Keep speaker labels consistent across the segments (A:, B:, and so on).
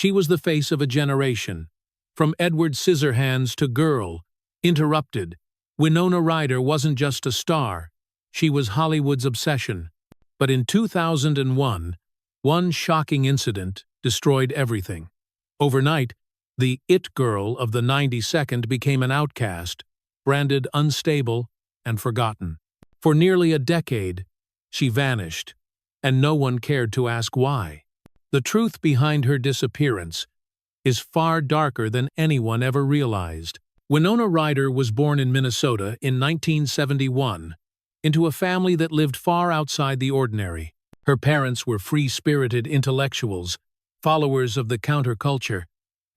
A: She was the face of a generation. From Edward Scissorhands to Girl, Interrupted, Winona Ryder wasn't just a star, she was Hollywood's obsession. But in 2001, one shocking incident destroyed everything. Overnight, the "it girl" of the 92nd became an outcast, branded unstable and forgotten. For nearly a decade, she vanished, and no one cared to ask why. The truth behind her disappearance is far darker than anyone ever realized. Winona Ryder was born in Minnesota in 1971, into a family that lived far outside the ordinary. Her parents were free-spirited intellectuals, followers of the counterculture,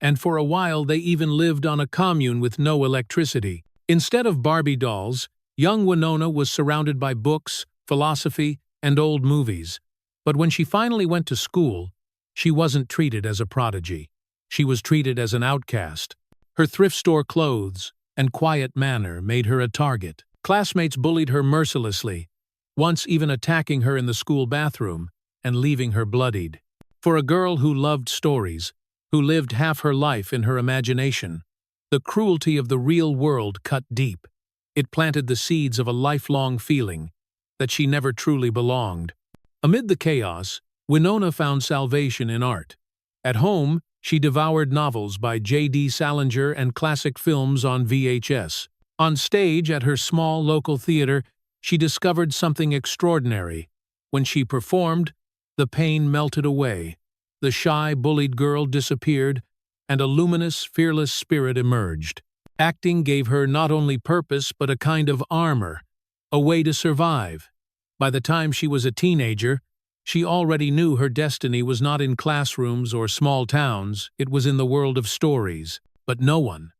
A: and for a while they even lived on a commune with no electricity. Instead of Barbie dolls, young Winona was surrounded by books, philosophy, and old movies. But when she finally went to school, she wasn't treated as a prodigy. She was treated as an outcast. Her thrift store clothes and quiet manner made her a target. Classmates bullied her mercilessly, once even attacking her in the school bathroom and leaving her bloodied. For a girl who loved stories, who lived half her life in her imagination, the cruelty of the real world cut deep. It planted the seeds of a lifelong feeling that she never truly belonged. Amid the chaos, Winona found salvation in art. At home, she devoured novels by J.D. Salinger and classic films on VHS. On stage at her small local theater, she discovered something extraordinary. When she performed, the pain melted away. The shy, bullied girl disappeared, and a luminous, fearless spirit emerged. Acting gave her not only purpose but a kind of armor, a way to survive. By the time she was a teenager, she already knew her destiny was not in classrooms or small towns, it was in the world of stories. But no one,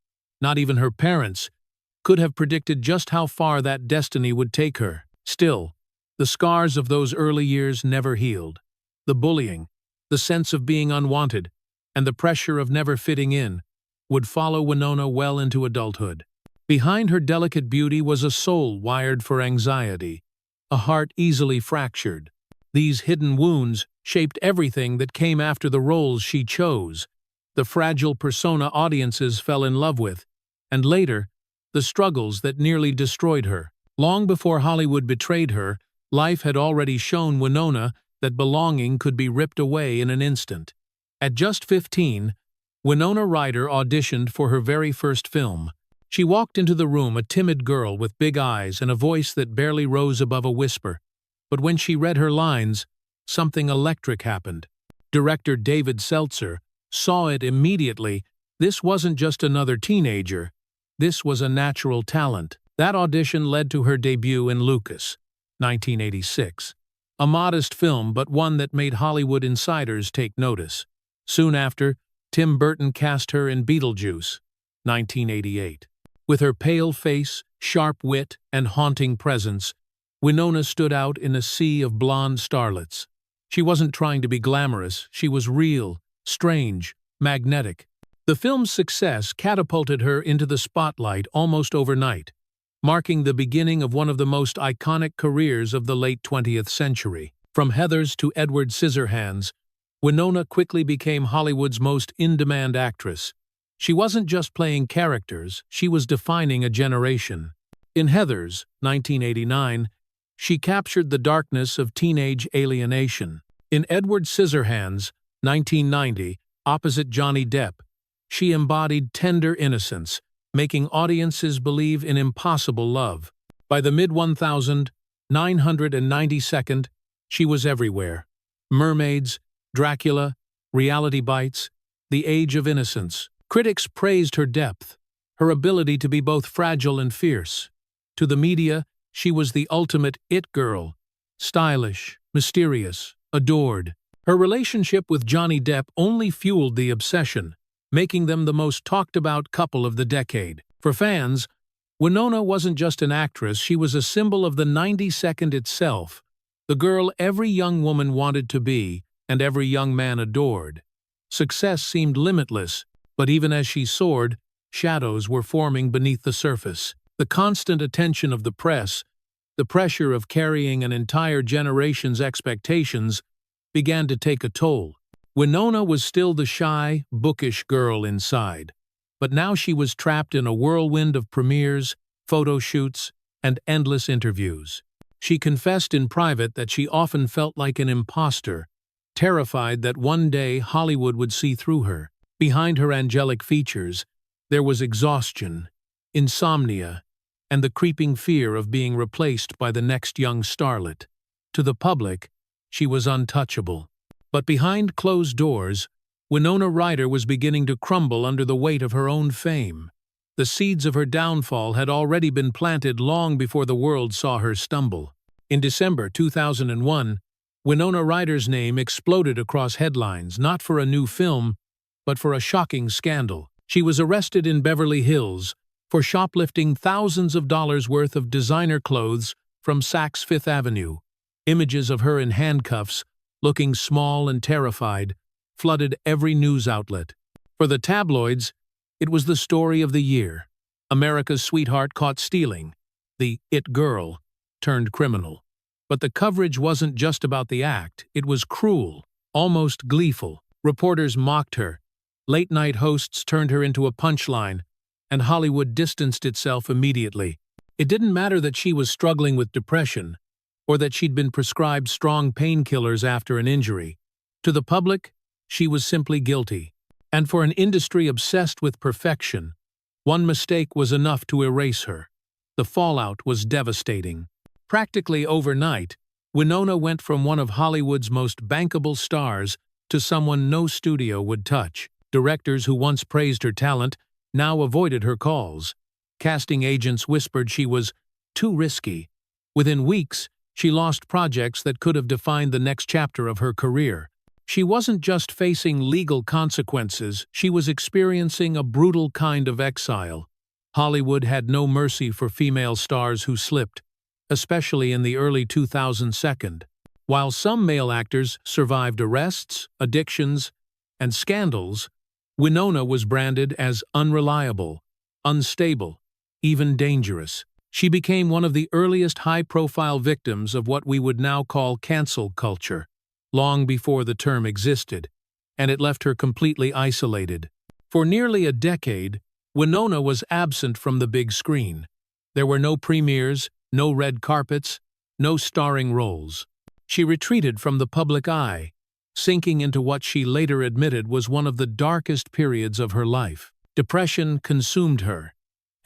A: not even her parents, could have predicted just how far that destiny would take her. Still, the scars of those early years never healed. The bullying, the sense of being unwanted, and the pressure of never fitting in would follow Winona well into adulthood. Behind her delicate beauty was a soul wired for anxiety, a heart easily fractured. These hidden wounds shaped everything that came after the roles she chose, the fragile persona audiences fell in love with, and later, the struggles that nearly destroyed her. Long before Hollywood betrayed her, life had already shown Winona that belonging could be ripped away in an instant. At just 15, Winona Ryder auditioned for her very first film. She walked into the room a timid girl with big eyes and a voice that barely rose above a whisper. But when she read her lines, something electric happened. Director David Seltzer saw it immediately. This wasn't just another teenager. This was a natural talent. That audition led to her debut in Lucas, 1986. A modest film, but one that made Hollywood insiders take notice. Soon after, Tim Burton cast her in Beetlejuice, 1988. With her pale face, sharp wit, and haunting presence, Winona stood out in a sea of blonde starlets. She wasn't trying to be glamorous, she was real, strange, magnetic. The film's success catapulted her into the spotlight almost overnight, marking the beginning of one of the most iconic careers of the late 20th century. From Heathers to Edward Scissorhands, Winona quickly became Hollywood's most in-demand actress. She wasn't just playing characters, she was defining a generation. In Heathers, 1989, she captured the darkness of teenage alienation. In Edward Scissorhands, 1990, opposite Johnny Depp, she embodied tender innocence, making audiences believe in impossible love. By the mid-1992nd, she was everywhere. Mermaids, Dracula, Reality Bites, The Age of Innocence. Critics praised her depth, her ability to be both fragile and fierce. To the media, she was the ultimate it girl, stylish, mysterious, adored. Her relationship with Johnny Depp only fueled the obsession, making them the most talked-about couple of the decade. For fans, Winona wasn't just an actress, she was a symbol of the 92nd itself, the girl every young woman wanted to be and every young man adored. Success seemed limitless, but even as she soared, shadows were forming beneath the surface. The constant attention of the press, the pressure of carrying an entire generation's expectations, began to take a toll. Winona was still the shy, bookish girl inside, but now she was trapped in a whirlwind of premieres, photo shoots, and endless interviews. She confessed in private that she often felt like an imposter, terrified that one day Hollywood would see through her. Behind her angelic features, there was exhaustion, insomnia, and the creeping fear of being replaced by the next young starlet. To the public, she was untouchable. But behind closed doors, Winona Ryder was beginning to crumble under the weight of her own fame. The seeds of her downfall had already been planted long before the world saw her stumble. In December 2001, Winona Ryder's name exploded across headlines, not for a new film, but for a shocking scandal. She was arrested in Beverly Hills for shoplifting thousands of dollars worth of designer clothes from Saks Fifth Avenue. Images of her in handcuffs, looking small and terrified, flooded every news outlet. For the tabloids, it was the story of the year. America's sweetheart caught stealing. The it girl turned criminal. But the coverage wasn't just about the act. It was cruel, almost gleeful. Reporters mocked her. Late-night hosts turned her into a punchline, and Hollywood distanced itself immediately. It didn't matter that she was struggling with depression, or that she'd been prescribed strong painkillers after an injury. To the public, she was simply guilty. And for an industry obsessed with perfection, one mistake was enough to erase her. The fallout was devastating. Practically overnight, Winona went from one of Hollywood's most bankable stars to someone no studio would touch. Directors who once praised her talent now avoided her calls. Casting agents whispered she was too risky. Within weeks, she lost projects that could have defined the next chapter of her career. She wasn't just facing legal consequences, she was experiencing a brutal kind of exile. Hollywood had no mercy for female stars who slipped, especially in the early 2000s. While some male actors survived arrests, addictions, and scandals, Winona was branded as unreliable, unstable, even dangerous. She became one of the earliest high-profile victims of what we would now call cancel culture, long before the term existed, and it left her completely isolated. For nearly a decade, Winona was absent from the big screen. There were no premieres, no red carpets, no starring roles. She retreated from the public eye, sinking into what she later admitted was one of the darkest periods of her life. Depression consumed her,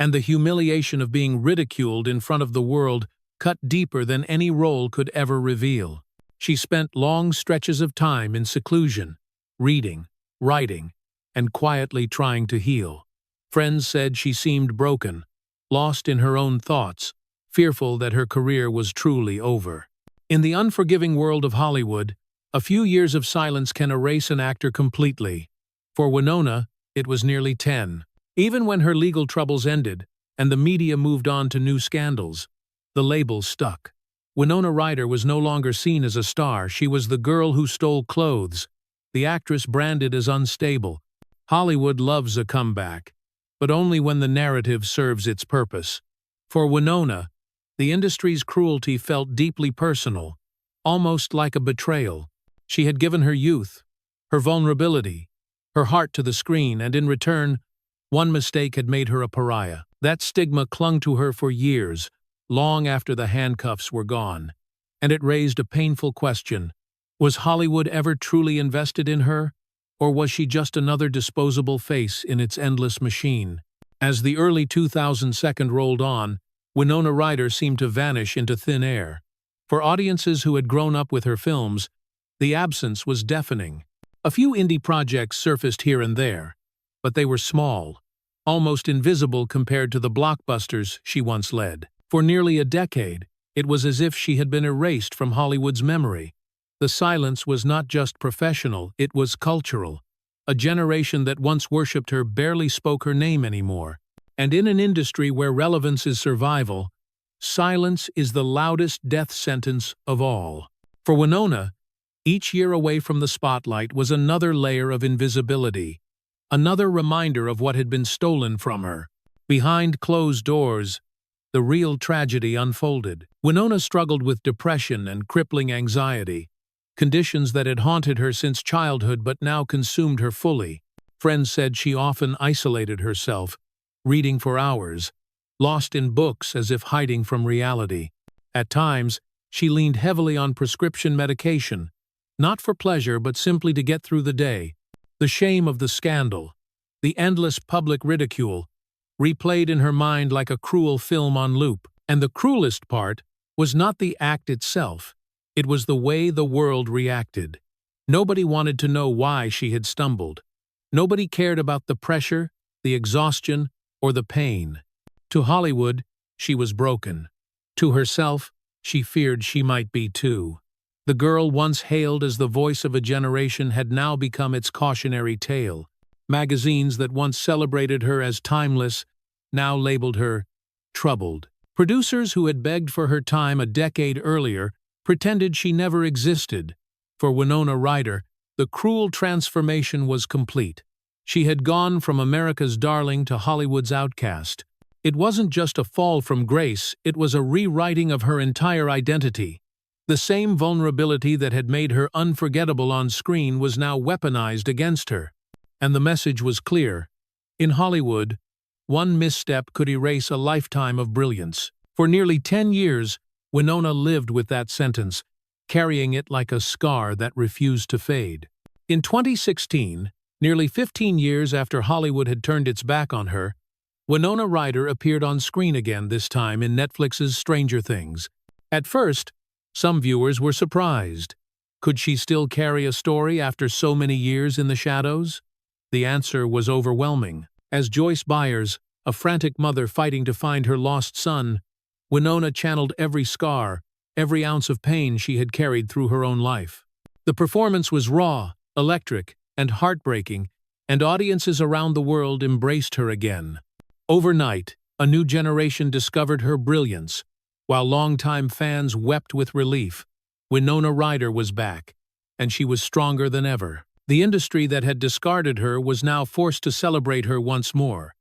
A: and the humiliation of being ridiculed in front of the world cut deeper than any role could ever reveal. She spent long stretches of time in seclusion, reading, writing, and quietly trying to heal. Friends said she seemed broken, lost in her own thoughts, fearful that her career was truly over. In the unforgiving world of Hollywood, a few years of silence can erase an actor completely. For Winona, it was nearly 10. Even when her legal troubles ended, and the media moved on to new scandals, the label stuck. Winona Ryder was no longer seen as a star. She was the girl who stole clothes, the actress branded as unstable. Hollywood loves a comeback, but only when the narrative serves its purpose. For Winona, the industry's cruelty felt deeply personal, almost like a betrayal. She had given her youth, her vulnerability, her heart to the screen, and in return, one mistake had made her a pariah. That stigma clung to her for years, long after the handcuffs were gone. And it raised a painful question. Was Hollywood ever truly invested in her? Or was she just another disposable face in its endless machine? As the early 2000s rolled on, Winona Ryder seemed to vanish into thin air. For audiences who had grown up with her films, the absence was deafening. A few indie projects surfaced here and there, but they were small, almost invisible compared to the blockbusters she once led. For nearly a decade, it was as if she had been erased from Hollywood's memory. The silence was not just professional, it was cultural. A generation that once worshipped her barely spoke her name anymore. And in an industry where relevance is survival, silence is the loudest death sentence of all. For Winona, each year away from the spotlight was another layer of invisibility, another reminder of what had been stolen from her. Behind closed doors, the real tragedy unfolded. Winona struggled with depression and crippling anxiety, conditions that had haunted her since childhood but now consumed her fully. Friends said she often isolated herself, reading for hours, lost in books as if hiding from reality. At times, she leaned heavily on prescription medication, not for pleasure but simply to get through the day. The shame of the scandal, the endless public ridicule, replayed in her mind like a cruel film on loop. And the cruelest part was not the act itself, it was the way the world reacted. Nobody wanted to know why she had stumbled. Nobody cared about the pressure, the exhaustion, or the pain. To Hollywood, she was broken. To herself, she feared she might be too. The girl once hailed as the voice of a generation had now become its cautionary tale. Magazines that once celebrated her as timeless now labeled her troubled. Producers who had begged for her time a decade earlier pretended she never existed. For Winona Ryder, the cruel transformation was complete. She had gone from America's darling to Hollywood's outcast. It wasn't just a fall from grace, it was a rewriting of her entire identity. The same vulnerability that had made her unforgettable on screen was now weaponized against her. And the message was clear. In Hollywood, one misstep could erase a lifetime of brilliance. For nearly 10 years, Winona lived with that sentence, carrying it like a scar that refused to fade. In 2016, nearly 15 years after Hollywood had turned its back on her, Winona Ryder appeared on screen again, this time in Netflix's Stranger Things. At first, some viewers were surprised. Could she still carry a story after so many years in the shadows? The answer was overwhelming. As Joyce Byers, a frantic mother fighting to find her lost son, Winona channeled every scar, every ounce of pain she had carried through her own life. The performance was raw, electric, and heartbreaking, and audiences around the world embraced her again. Overnight, a new generation discovered her brilliance. While longtime fans wept with relief, Winona Ryder was back, and she was stronger than ever. The industry that had discarded her was now forced to celebrate her once more,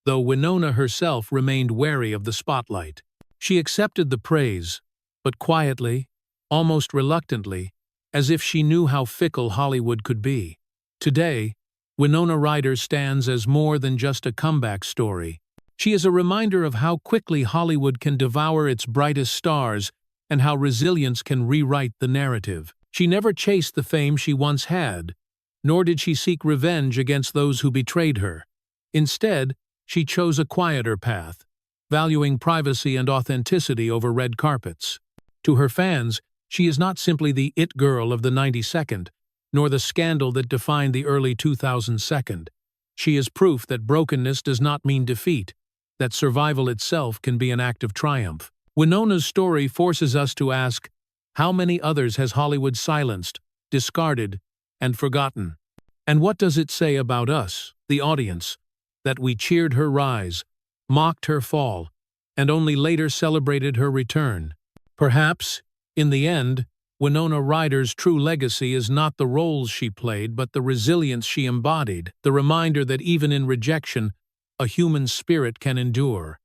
A: though Winona herself remained wary of the spotlight. She accepted the praise, but quietly, almost reluctantly, as if she knew how fickle Hollywood could be. Today, Winona Ryder stands as more than just a comeback story. She is a reminder of how quickly Hollywood can devour its brightest stars and how resilience can rewrite the narrative. She never chased the fame she once had, nor did she seek revenge against those who betrayed her. Instead, she chose a quieter path, valuing privacy and authenticity over red carpets. To her fans, she is not simply the it girl of the 92nd, nor the scandal that defined the early 2002nd. She is proof that brokenness does not mean defeat, that survival itself can be an act of triumph. Winona's story forces us to ask, how many others has Hollywood silenced, discarded, and forgotten? And what does it say about us, the audience, that we cheered her rise, mocked her fall, and only later celebrated her return? Perhaps, in the end, Winona Ryder's true legacy is not the roles she played, but the resilience she embodied, the reminder that even in rejection, a human spirit can endure.